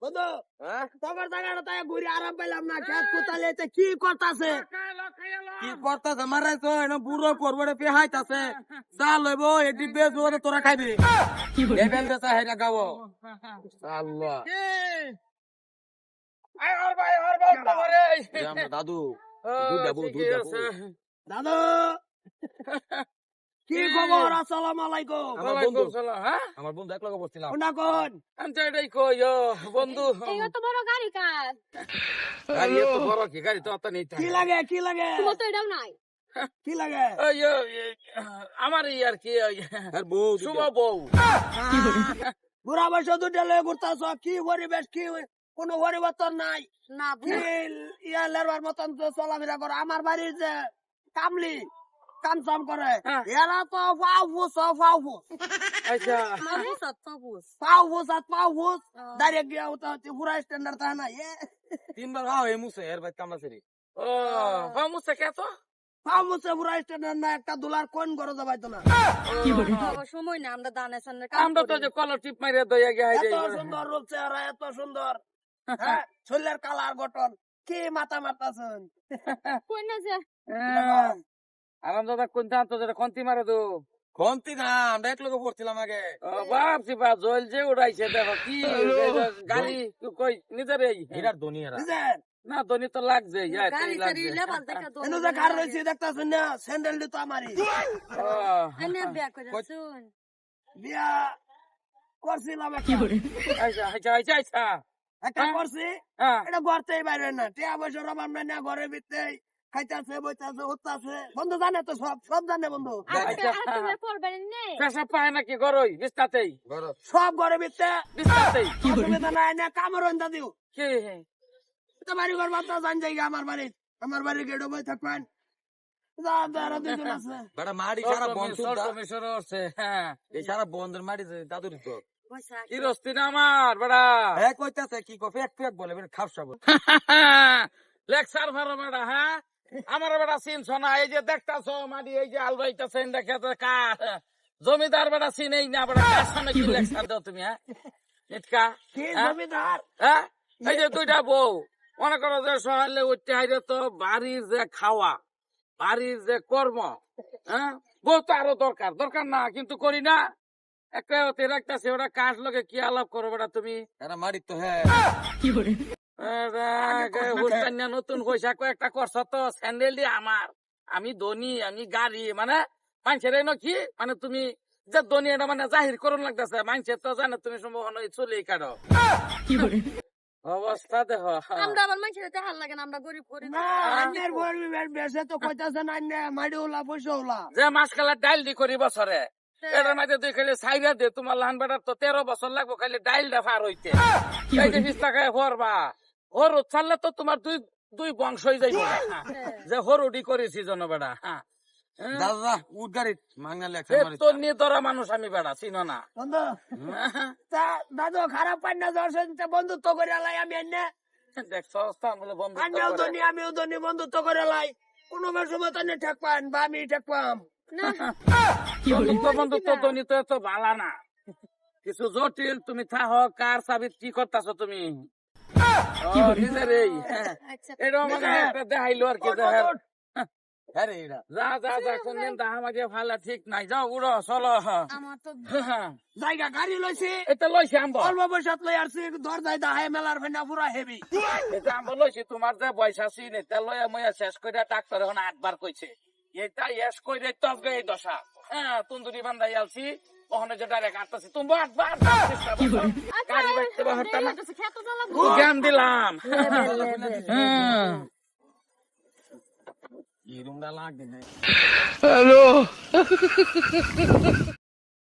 বন্ধু হ্যাঁ তোমার জায়গাটা তাই ঘুরে আরাম পেলাম না খেত কোতালে কি করতাছে কি করতেছে মারাই তো এনে বুড়ো করবো পেহাইতাছে চা লইব এটি বেজবো তোরা খাইবি লেভেল দেশা হেরা গাবো আল্লাহ দাদু দাদু কি খবর আসসালামু আলাইকুম আমার বন্ধু এক লগে বসছিলাম কোনটা কোন এটাই কই বন্ধু এই তো বড় গাড়ি কার গাড়ি এত বড় কি গাড়ি তো অত নেই কি লাগে তোমার তো এটাও নাই কি লাগে আমার আর কি শুভ বউ বুড়া বয়স দুটা লয়ে ঘুরতাছ কি পরিবেশ কি কোনো পরিবর্তন নাই না কি ইয়া লেরবার মতন তো চলাফেরা করে আমার বাড়ির যে কামলি কামসাম করে এরা তো ফাউফুস আচ্ছা মামু সত্তবুস ফাউফুস ডাইরেক্ট গিয়া ওটা পুরা স্ট্যান্ডার্ড থাকে না তিনবার ভাও এই মুছে এর ভাই কামাসেরি ও ভাও মুছে কে তো ফাউফুসে পুরা স্ট্যান্ডার্ড না একটা $1 কোন করে যাবাইতো না সময় না আমরা দানে সামনে আমরা তো যে কলার টিপ মাইরে দইয়া গিয়া এত সুন্দর রূপ চেহারা এত সুন্দর হ্যাঁ শরীরের কালার গঠন কি মাথা মারতাছেন কই না যে আরাম দাদা কোন দাম তো যেটা খন্তি মারে তো খন্তি না আমরা এক লোক পড়ছিলাম আগে বাপসি বাপ জল যে উড়াইছে দেখো কি গাড়ি কই নিজের এই এটার ধনিয়ারা বুঝলেন না ধনি তো লাগছে গাড়ি গাড়ি লেবাল দেখা তো এনু যে কার রইছে দেখতাছেন না স্যান্ডেল দি তো আমারই এনে বিয়া করে শুন বিয়া করছিলাম আচ্ছা একটা করছি হ্যাঁ এটা ঘরতেই বাইরে না টিয়া বছর অভাব নাই না ঘরের ভিতরে খাইতাছে বইতাছে উঠতাছে বন্ধু জানে তো সব জানে বন্ধু আজকে আর তুমি পড়বেন নেই পেশাব পায় নাকি গরই বিস্তাতেই সব ঘরের ভিতরে বিস্তাতেই অসুবিধা নাই না কামড় হইতা দিও কি এটা বাড়ি ঘর বাতা জান যাই আমার বাড়ি গেড়ো বই থাকবেন সারা বন্ধের মাটি দাদুর তো কি রস্তি না আমার বেড়া কইতাছে কি ফেক ফেক বলে খাপসা বলে লেকচার ভালো বেড়া হ্যাঁ আমার বেড়া চিনছ না এই যে দেখতাছ মাটি এই যে আলবাইতাছে দেখে কার জমিদার বেড়া চিনেই না বেড়া কার সামনে কি লেকচার দাও তুমি হ্যাঁ নিটকা জমিদার হ্যাঁ এই যে দুইটা বউ মনে করো যে সকালে উঠতে হাইরে তো বাড়ির যে খাওয়া বাড়ির যে কর্ম হ্যাঁ বউ তো আরো দরকার না কিন্তু করি না একটা রাখতেছে ওরা কাজ লোকে কি আলাপ করো বেটা তুমি এরা মারি তো হ্যাঁ নতুন পয়সা কয়েকটা করছ তো স্যান্ডেল দিয়ে আমার আমি ধনী আমি গাড়ি মানে মানুষের কি মানে তুমি যে ধনী এটা মানে জাহির করুন লাগতেছে মানুষের তো জানে তুমি সম্ভব চলেই কাটো অবস্থা দেখো আমরা আমার মানুষের দেখার লাগে না আমরা গরিব করি না আন্নের গরিবের বেশে তো কইতাছে না মাড়ি ওলা পয়সা ওলা যে মাছ খেলা ডাইল দি করি বছরে এটার মাঝে তুই খালি সাইরা দে তোমার লান বেটার তো 13 বছর লাগবো খালি ডাইলটা ফার হইতে এই যে 20 টাকায় ভরবা হরু ছাড়লে তো তোমার দুই বংশই যাইব যে হরুডি করেছি জন বেড়া দাদা উঠ গাড়ি মাংনা লেখা তোর নিয়ে তোরা মানুষ আমি বেড়া চিনো না দাদু খারাপ পাই না বন্ধুত্ব করে লাই আমি এনে দেখছ বলে বন্ধু আমিও ধনী বন্ধুত্ব করে লাই কোনো সময় তানে ঠেক পান বা আমি ঠেক পাম বন্ধুত্ব ধনী তো এত ভালা না কিছু জটিল তুমি থাহ কার চাবি কি করতেছ তুমি নিজের এই এটা আমাকে একটা দেখাইলো আর কি ঠিক নাই যাও উড়ো চলো জায়গা গাড়ি লইছি এটা লইছি আম্ব অল্প বয়সত লই আসছি ধর যাই দাহাই মেলার ফেনা পুরা হেভি এটা আম্ব লইছি তোমার যে বয়স আছি এটা লইয়া মইয়া শেষ করে ডাক্তার এখন 8 বার কইছে এটা এস কইরে তবে এই দশা হ্যাঁ তুন্দুরি বান্ধাই আলছি ওখানে যে ডাইরেক্ট আটতাছি তুমি 8 বার গাড়ি বাইতে বাহরতা না জ্ঞান দিলাম এই রুমটা লাগবে না হ্যালো